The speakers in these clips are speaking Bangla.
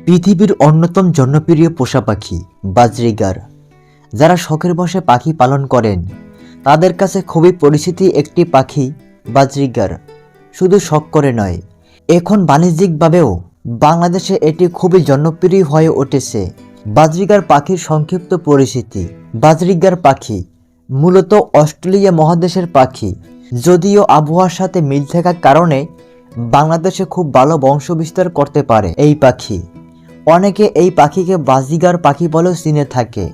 পৃথিবীর অন্যতম জনপ্রিয় পোষা পাখি বাজরিগার। যারা শখের বশে পাখি পালন করেন তাদের কাছে খুবই পরিচিত একটি পাখি বাজরিগার। শুধু শখ করে নয়, এখন বাণিজ্যিকভাবেও বাংলাদেশে এটি খুবই জনপ্রিয় হয়ে উঠেছে। বাজরিগার পাখির সংক্ষিপ্ত পরিচিতি। বাজরিগার পাখি মূলত অস্ট্রেলিয়া মহাদেশের পাখি, যদিও আবহাওয়ার সাথে মিল থাকার কারণে বাংলাদেশে খুব ভালো বংশবিস্তার করতে পারে এই পাখি। অনেকে এই পাখিকে বাজরিগার পাখি বলেও চিনে থাকে।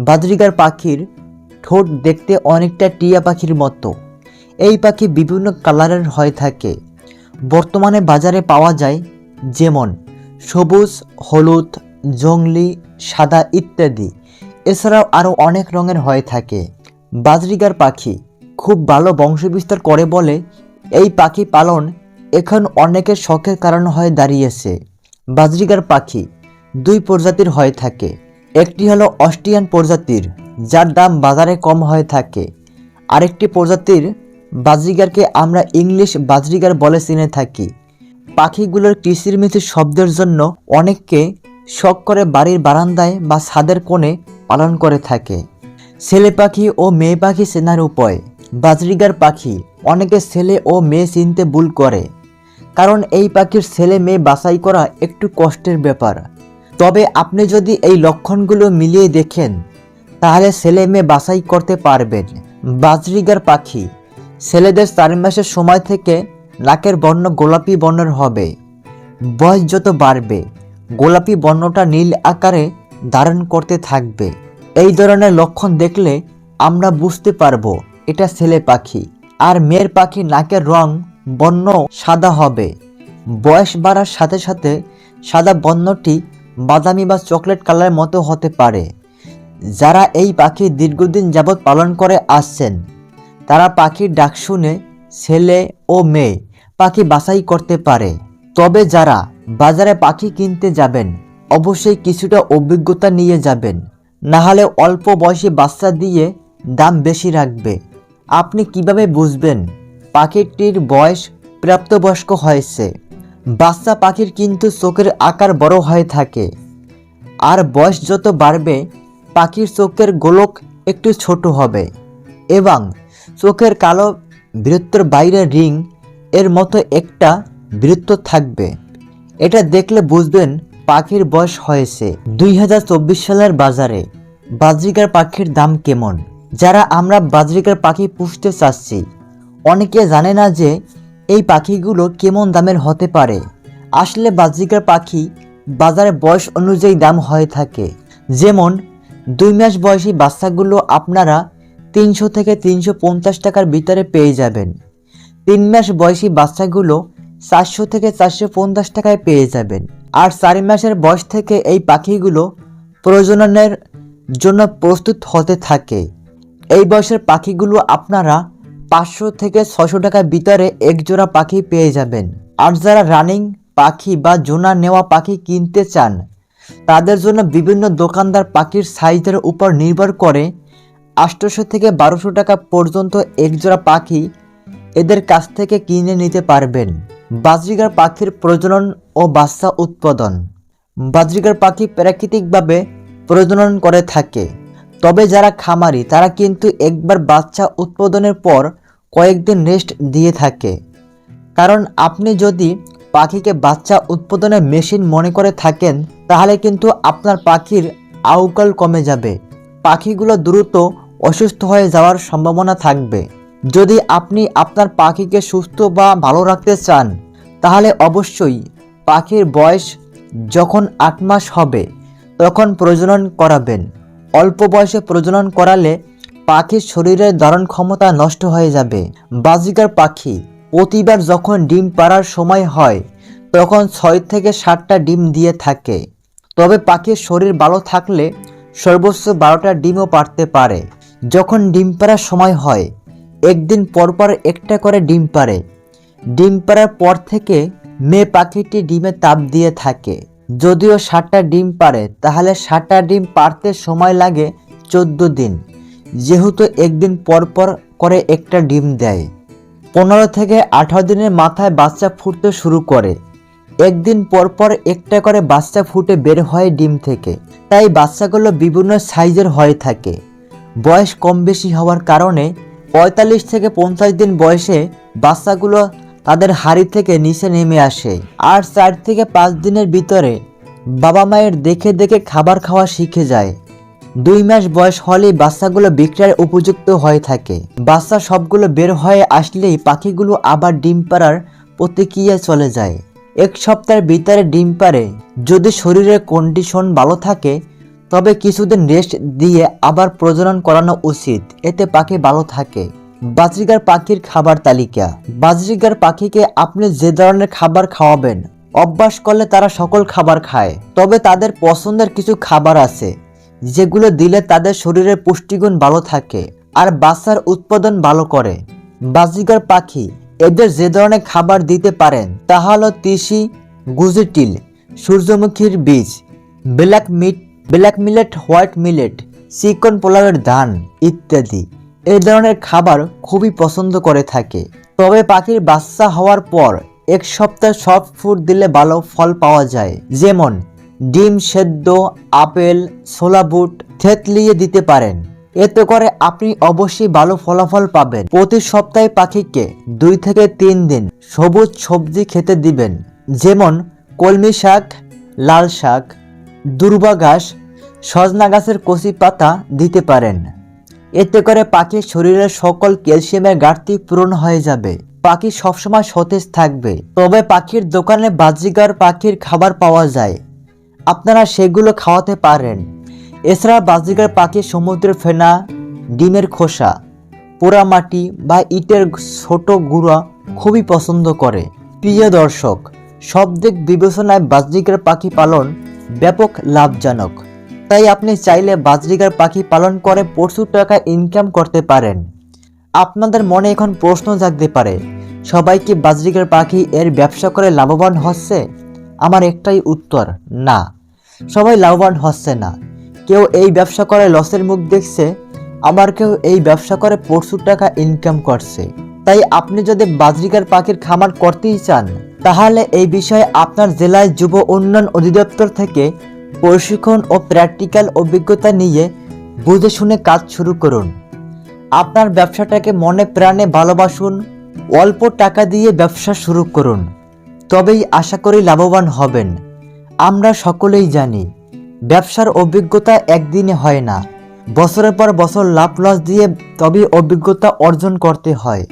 বাজরিগার পাখির ঠোঁট দেখতে অনেকটা টিয়া পাখির মতো। এই পাখি বিভিন্ন কালারের হয়ে থাকে। বর্তমানে বাজারে পাওয়া যায় যেমন সবুজ, হলুদ, জংলি, সাদা ইত্যাদি। এছাড়াও আরও অনেক রঙের হয়ে থাকে। বাজরিগার পাখি খুব ভালো বংশবিস্তার করে বলে এই পাখি পালন এখন অনেকের শখের কারণ হয়ে দাঁড়িয়েছে। বাজরিগার পাখি দুই প্রজাতির হয়ে থাকে। একটি হলো অস্ট্রিয়ান প্রজাতির, যার দাম বাজারে কম হয়ে থাকে। আরেকটি প্রজাতির বাজরিগারকে আমরা ইংলিশ বাজরিগার বলে চিনে থাকি। পাখিগুলোর কিচিরমিচির শব্দের জন্য অনেককে শখ করে বাড়ির বারান্দায় বা ছাদের কোণে পালন করে থাকে। ছেলে পাখি ও মেয়ে পাখি চেনার উপায়। বাজরিগার পাখি অনেকে ছেলে ও মেয়ে চিনতে ভুল করে, কারণ এই পাখির ছেলে মেয়ে বাছাই করা একটু কষ্টের ব্যাপার। তবে আপনি যদি এই লক্ষণগুলো মিলিয়ে দেখেন তাহলে ছেলে মেয়ে বাছাই করতে পারবেন। বাজরিগার পাখি ছেলেদের 4 মাসের সময় থেকে নাকের বর্ণ গোলাপি বর্ণের হবে। বয়স যত বাড়বে গোলাপি বর্ণটা নীল আকারে ধারণ করতে থাকবে। এই ধরনের লক্ষণ দেখলে আমরা বুঝতে পারবো এটা ছেলে পাখি। আর মেয়ের পাখি নাকের রং বর্ণ সাদা হবে। বয়স বাড়ার সাথে সাথে সাদা বর্ণটি বাদামি বা চকলেট কালারের মতো হতে পারে। যারা এই পাখি দীর্ঘদিন যাবৎ পালন করে আসছেন তারা পাখির ডাক শুনে ছেলে ও মেয়ে পাখি বাছাই করতে পারে। তবে যারা বাজারে পাখি কিনতে যাবেন অবশ্যই কিছুটা অভিজ্ঞতা নিয়ে যাবেন, না হলে অল্প বয়সী বাচ্চা দিয়ে দাম বেশি রাখবে। আপনি কিভাবে বুঝবেন পাখিটির বয়স প্রাপ্তবয়স্ক হয়েছে? বাচ্চা পাখির কিন্তু চোখের আকার বড় হয়ে থাকে, আর বয়স যত বাড়বে পাখির চোখের গোলক একটু ছোট হবে এবং চোখের কালো বৃত্তের বাইরে রিং এর মতো একটা বৃত্ত থাকবে। এটা দেখলে বুঝবেন পাখির বয়স হয়েছে। 2024 সালের বাজারে বাজরিগার পাখির দাম কেমন? যারা আমরা বাজরিগার পাখি পুষতে চাচ্ছি অনেকে জানে না যে এই পাখিগুলো কেমন দামের হতে পারে। আসলে বাজরিগার পাখি বাজারে বয়স অনুযায়ী দাম হয়ে থাকে। যেমন 2 মাস বয়সী বাচ্চাগুলো আপনারা 300 থেকে 350 টাকার ভিতরে পেয়ে যাবেন। 3 মাস বয়সী বাচ্চাগুলো 400 থেকে 450 টাকায় পেয়ে যাবেন। আর 4 মাসের বয়স থেকে এই পাখিগুলো প্রজননের জন্য প্রস্তুত হতে থাকে। এই বয়সের পাখিগুলো আপনারা 500 থেকে 600 টাকার ভিতরে এক জোড়া পাখি পেয়ে যাবেন। আর যারা রানিং পাখি বা জোড়া নেওয়া পাখি কিনতে চান তাদের জন্য বিভিন্ন দোকানদার পাখির সাইজের উপর নির্ভর করে 800 থেকে 1200 টাকা পর্যন্ত এক জোড়া পাখি এদের কাছ থেকে কিনে নিতে পারবেন। বাজরিগার পাখির প্রজনন ও বাচ্চা উৎপাদন। বাজরিগার পাখি প্রাকৃতিকভাবে প্রজনন করে থাকে, তবে যারা খামারি তারা কিন্তু একবার বাচ্চা উৎপাদনের পর কয়েকদিন রেস্ট দিয়ে থাকে। কারণ আপনি যদি পাখিকে বাচ্চা উৎপাদনের মেশিন মনে করে থাকেন তাহলে কিন্তু আপনার পাখির আয়ুকাল কমে যাবে। পাখিগুলো দ্রুত অসুস্থ হয়ে যাওয়ার সম্ভাবনা থাকবে। যদি আপনি আপনার পাখিকে সুস্থ বা ভালো রাখতে চান তাহলে অবশ্যই পাখির বয়স যখন 8 মাস হবে তখন প্রজনন করাবেন। অল্প বয়সে প্রজনন করালে পাখির শরীরের ধারণ ক্ষমতা নষ্ট হয়ে যাবে। বাজরিগার পাখি প্রতিবার যখন ডিম পাড়ার সময় হয় তখন 6 থেকে 7টা ডিম দিয়ে থাকে। তবে পাখির শরীর ভালো থাকলে সর্বোচ্চ 12টা ডিমও পাড়তে পারে। যখন ডিম পাড়ার সময় হয় একদিন পরপর একটা করে ডিম পাড়ে। ডিম পাড়ার পর থেকে মেয়ে পাখিটি ডিমে তাপ দিয়ে থাকে। যদিও 7টা ডিম পাড়ে তাহলে 7টা ডিম পাড়তে সময় লাগে 14 দিন, যেহেতু একদিন পরপর করে একটা ডিম দেয়। 15 থেকে 18 দিনের মাথায় বাচ্চা ফুটতে শুরু করে। একদিন পর পর একটা করে বাচ্চা ফুটে বের হয় ডিম থেকে। তাই বাচ্চাগুলো বিভিন্ন সাইজের হয়ে থাকে। বয়স কম বেশি হওয়ার কারণে 45 থেকে 50 দিন বয়সে বাচ্চাগুলো তাদের হাড়ি থেকে নিচে নেমে আসে। আর 4 থেকে 5 দিনের ভিতরে বাবা মায়ের দেখে দেখে খাবার খাওয়া শিখে যায়। 2 মাস বয়স হলেই বাচ্চাগুলো বিক্রয়ের উপযুক্ত হয়ে থাকে। বাচ্চা সবগুলো বের হয়ে আসলেই পাখিগুলো আবার ডিম পাড়ার প্রতিক্রিয়ায় চলে যায়। 1 সপ্তাহের ভিতরে ডিম পাড়ে। যদি শরীরের কন্ডিশন ভালো থাকে তবে কিছুদিন রেস্ট দিয়ে আবার প্রজনন করানো উচিত, এতে পাখি ভালো থাকে। বাজরিগার পাখির খাবার তালিকা। বাজরিগার পাখিকে আপনি যে ধরনের খাবার খাওয়াবেন অভ্যাস করলে তারা সকল খাবার খায়। তবে তাদের পছন্দের কিছু খাবার আছে যেগুলো দিলে তাদের শরীরের পুষ্টিগুণ ভালো থাকে আর বাচ্চার উৎপাদন ভালো করে। বাজরিগার পাখি এদের যে ধরনের খাবার দিতে পারেন তা হলো তিসি, গুজিটিল, সূর্যমুখীর বীজ, ব্ল্যাক মিলেট, হোয়াইট মিলেট, চিকন পোলাওয়ের ধান ইত্যাদি। এই ধরনের খাবার খুবই পছন্দ করে থাকে। তবে পাখির বাচ্চা হওয়ার পর 1 সপ্তাহ সফট ফুড দিলে ভালো ফল পাওয়া যায়। যেমন ডিম সেদ্ধ, আপেল, ছোলা বুট থেতলিয়ে দিতে পারেন। এতে করে আপনি অবশ্যই ভালো ফলাফল পাবেন। প্রতি সপ্তাহে পাখিকে 2 থেকে 3 দিন সবুজ সবজি খেতে দিবেন। যেমন কলমি শাক, লাল শাক, দুর্বা ঘাস, সজনা গাছের কচি পাতা দিতে পারেন। এতে করে পাখির শরীরের সকল ক্যালসিয়ামের ঘাটতি পূরণ হয়ে যাবে। পাখি সবসময় সতেজ থাকবে। তবে পাখির দোকানে বাজরিগার পাখির খাবার পাওয়া যায়, আপনারা সেগুলো খাওয়াতে পারেন। এছাড়া বাজরিগার পাখি সমুদ্রের ফেনা, ডিমের খোসা, পোড়ামাটি বা ইটের ছোট গুঁড়া খুবই পছন্দ করে। প্রিয় দর্শক, সব দিক বিবেচনায় বাজরিগার পাখি পালন ব্যাপক লাভজনক। তাই আপনি চাইলে বাজরিগার পাখি পালন করে প্রচুর টাকা ইনকাম করতে পারেন। আপনাদের মনে এখন প্রশ্ন জাগতে পারে, সবাই কি বাজরিগার পাখি এর ব্যবসা করে লাভবান হচ্ছে? আমার একটাই উত্তর, না, সবাই লাভবান হচ্ছে না। কেউ এই ব্যবসা করে লসের মুখ দেখছে, আবার কেউ এই ব্যবসা করে প্রচুর টাকা ইনকাম করছে। তাই আপনি যদি বাজরিগার পাখির খামার করতেই চান তাহলে এই বিষয়ে আপনার জেলায় যুব উন্নয়ন অধিদপ্তর থেকে প্রশিক্ষণ ও প্র্যাকটিক্যাল অভিজ্ঞতা নিয়ে বুঝে শুনে কাজ শুরু করুন। আপনার ব্যবসাটাকে মনে প্রাণে ভালোবাসুন, অল্প টাকা দিয়ে ব্যবসা শুরু করুন, তবেই আশা করি লাভবান হবেন। আমরা সকলেই জানি ব্যবসার অভিজ্ঞতা একদিনে হয় না, বছরের পর বছর লাভ লস দিয়ে তবে অভিজ্ঞতা অর্জন করতে হয়।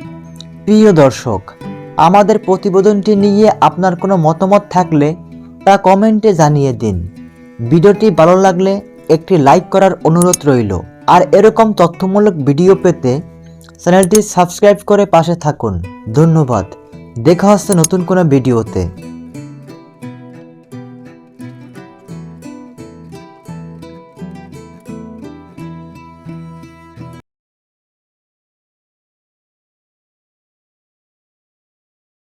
প্রিয় দর্শক, আমাদের প্রতিবেদনটি নিয়ে আপনার কোনো মতামত থাকলে তা কমেন্টে জানিয়ে দিন। ভিডিওটি ভালো লাগলে একটি লাইক করার অনুরোধ রইল। আর এরকম তথ্যমূলক ভিডিও পেতে চ্যানেলটি সাবস্ক্রাইব করে পাশে থাকুন। ধন্যবাদ। দেখা হচ্ছে নতুন কোনো ভিডিওতে।